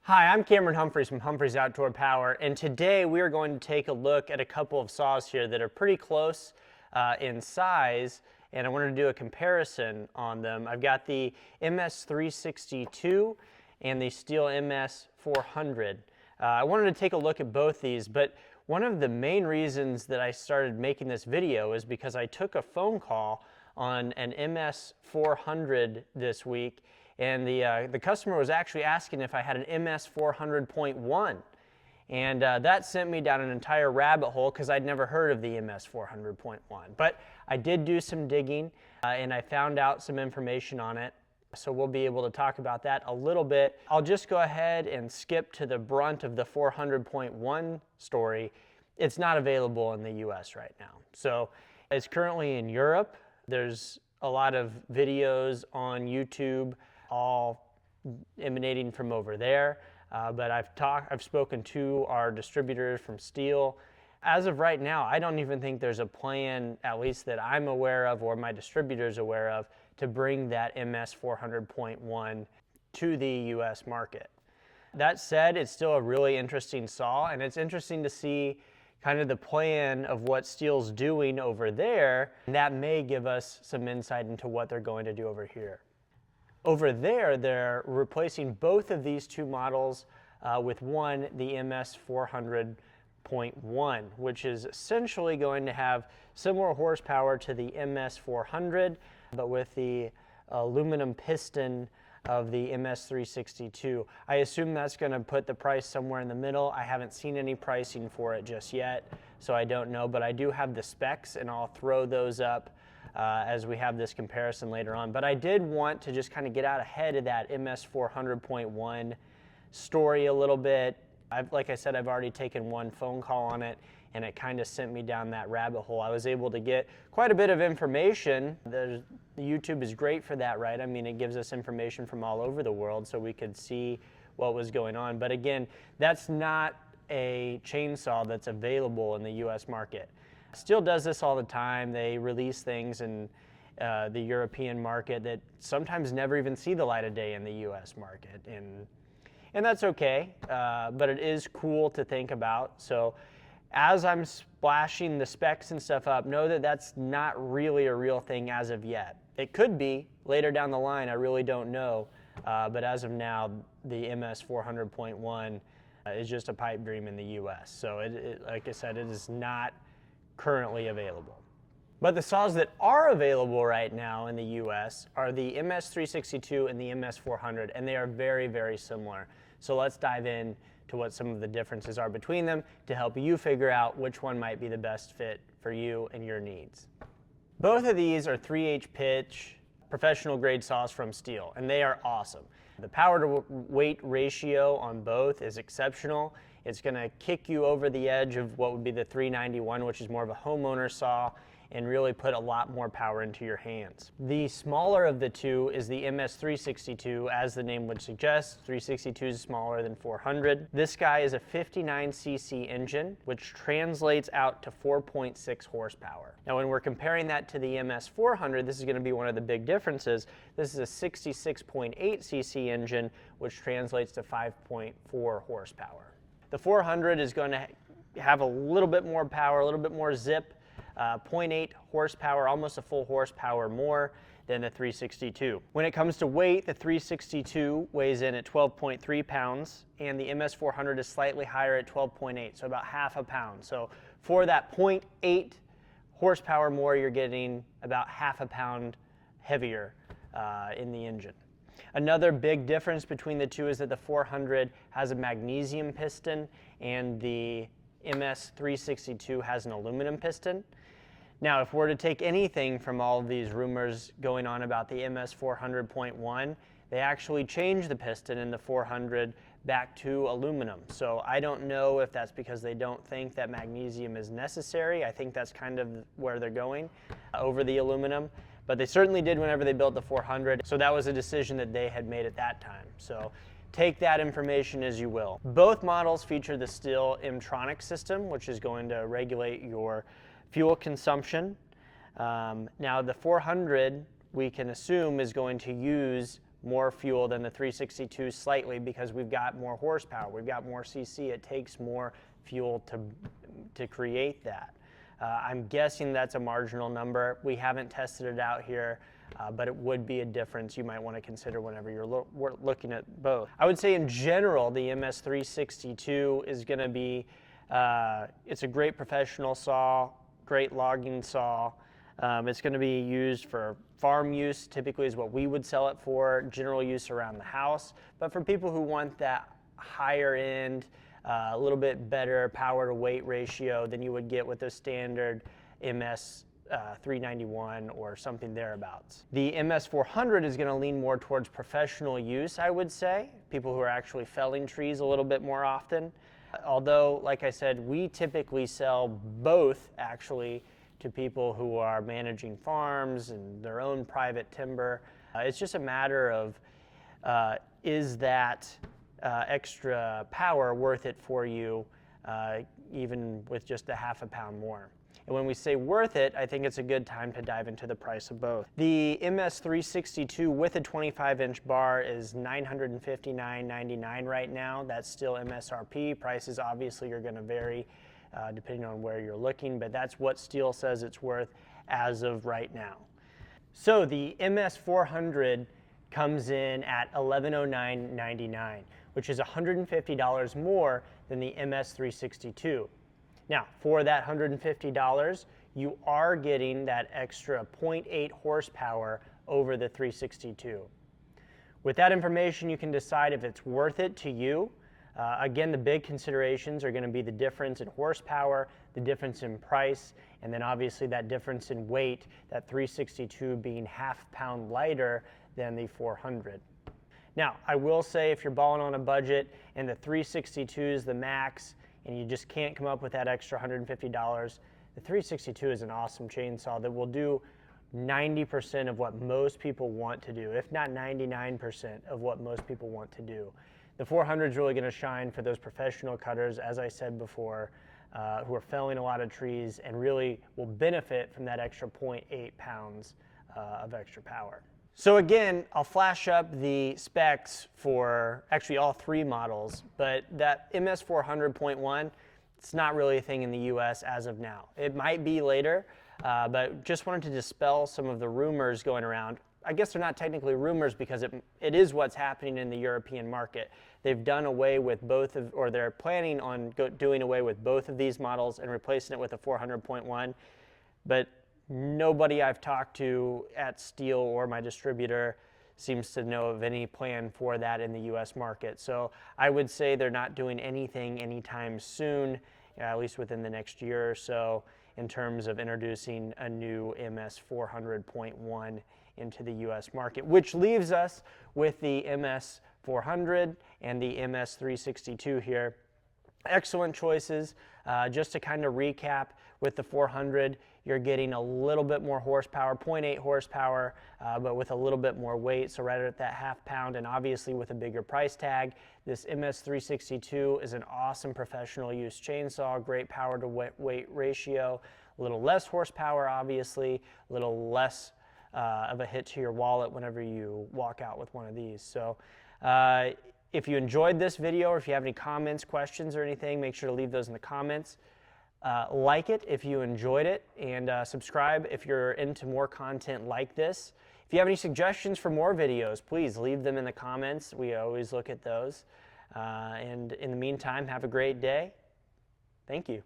Hi, I'm Cameron Humphreys from Humphreys Outdoor Power, and today we are going to take a look at a couple of saws here that are pretty close in size, and I wanted to do a comparison on them. I've got the MS362 and the Stihl MS400. I wanted to take a look at both these, but one of the main reasons that I started making this video is because I took a phone call on an MS400 this week, and the customer was actually asking if I had an MS400.1, and that sent me down an entire rabbit hole because I'd never heard of the MS400.1. But I did do some digging, and I found out some information on it, so we'll be able to talk about that a little bit. I'll just go ahead and skip to the brunt of the 400.1 story. It's not available in the US right now. So it's currently in Europe. There's a lot of videos on YouTube all emanating from over there, but I've spoken to our distributors from Stihl. As of right now, I don't even think there's a plan, at least that I'm aware of or my distributors aware of, to bring that MS400.1 to the US market. That said, it's still a really interesting saw, and it's interesting to see kind of the plan of what Stihl's doing over there. That may give us some insight into what they're going to do over here. Over there, they're replacing both of these two models with one, the MS400.1, which is essentially going to have similar horsepower to the MS400, but with the aluminum piston of the MS362. I assume that's going to put the price somewhere in the middle. I haven't seen any pricing for it just yet, so I don't know, but I do have the specs, and I'll throw those up as we have this comparison later on. But I did want to just kind of get out ahead of that MS400.1 story a little bit. Like I said, I've already taken one phone call on it, and it kind of sent me down that rabbit hole. I was able to get quite a bit of information. The YouTube is great for that, right? I mean, it gives us information from all over the world so we could see what was going on. But again, that's not a chainsaw that's available in the US market. Stihl does this all the time. They release things in the European market that sometimes never even see the light of day in the US market. And that's okay, but it is cool to think about. So as I'm splashing the specs and stuff up, know that that's not really a real thing as of yet. It could be later down the line, I really don't know. But as of now, the MS400.1 is just a pipe dream in the US. So like I said, it is not currently available. But the saws that are available right now in the US are the MS362 and the MS400, and they are very, very similar. So let's dive in to what some of the differences are between them to help you figure out which one might be the best fit for you and your needs. Both of these are 3/8 pitch professional grade saws from Stihl, and they are awesome. The power to weight ratio on both is exceptional. It's going to kick you over the edge of what would be the 391, which is more of a homeowner saw, and really put a lot more power into your hands. The smaller of the two is the MS362, as the name would suggest. 362 is smaller than 400. This guy is a 59cc engine, which translates out to 4.6 horsepower. Now, when we're comparing that to the MS400, this is going to be one of the big differences. This is a 66.8cc engine, which translates to 5.4 horsepower. The 400 is going to have a little bit more power, a little bit more zip, 0.8 horsepower, almost a full horsepower more than the 362. When it comes to weight, the 362 weighs in at 12.3 pounds, and the MS400 is slightly higher at 12.8, so about half a pound. So for that 0.8 horsepower more, you're getting about half a pound heavier in the engine. Another big difference between the two is that the 400 has a magnesium piston and the MS362 has an aluminum piston. Now, if we're to take anything from all of these rumors going on about the MS400.1, they actually changed the piston in the 400 back to aluminum. So I don't know if that's because they don't think that magnesium is necessary. I think that's kind of where they're going over the aluminum. But they certainly did whenever they built the 400. So that was a decision that they had made at that time. So take that information as you will. Both models feature the Stihl M-tronic system, which is going to regulate your fuel consumption. Now the 400, we can assume, is going to use more fuel than the 362 slightly because we've got more horsepower, we've got more CC. It takes more fuel to create that. I'm guessing that's a marginal number. We haven't tested it out here, but it would be a difference you might want to consider whenever you're looking at both. I would say in general, the MS362 is going to be, it's a great professional saw, great logging saw. It's going to be used for farm use, typically is what we would sell it for, general use around the house. But for people who want that higher end, a little bit better power to weight ratio than you would get with a standard MS 391 or something thereabouts. The MS400 is going to lean more towards professional use, I would say, people who are actually felling trees a little bit more often. Although, like I said, we typically sell both actually to people who are managing farms and their own private timber. It's just a matter of is that extra power worth it for you, even with just a half a pound more. And when we say worth it, I think it's a good time to dive into the price of both. The MS362 with a 25-inch bar is $959.99 right now. That's still MSRP. Prices obviously are going to vary depending on where you're looking, but that's what Stihl says it's worth as of right now. So the MS400 comes in at $1,109.99, which is $150 more than the MS362. Now, for that $150, you are getting that extra 0.8 horsepower over the 362. With that information, you can decide if it's worth it to you. Again, the big considerations are going to be the difference in horsepower, the difference in price, and then obviously that difference in weight, that 362 being half pound lighter than the 400. Now, I will say if you're balling on a budget and the 362 is the max and you just can't come up with that extra $150, the 362 is an awesome chainsaw that will do 90% of what most people want to do, if not 99% of what most people want to do. The 400 is really going to shine for those professional cutters, as I said before, who are felling a lot of trees and really will benefit from that extra 0.8 pounds of extra power. So again, I'll flash up the specs for actually all three models, but that MS400.1, it's not really a thing in the US as of now. It might be later, but just wanted to dispel some of the rumors going around. I guess they're not technically rumors because it is what's happening in the European market. They've done away with both of, or they're planning on doing away with both of these models and replacing it with a 400.1, but nobody I've talked to at Stihl or my distributor seems to know of any plan for that in the US market. So I would say they're not doing anything anytime soon, at least within the next year or so, in terms of introducing a new MS400.1 into the US market, which leaves us with the MS400 and the MS362 here. Excellent choices. Just to kind of recap, with the 400, you're getting a little bit more horsepower, 0.8 horsepower, but with a little bit more weight, so right at that half pound, and obviously with a bigger price tag. This MS362 is an awesome professional use chainsaw, great power to weight ratio, a little less horsepower obviously, a little less of a hit to your wallet whenever you walk out with one of these. So if you enjoyed this video, or if you have any comments, questions, or anything, make sure to leave those in the comments. Like it if you enjoyed it, and subscribe if you're into more content like this. If you have any suggestions for more videos, please leave them in the comments. We always look at those. And in the meantime, have a great day. Thank you.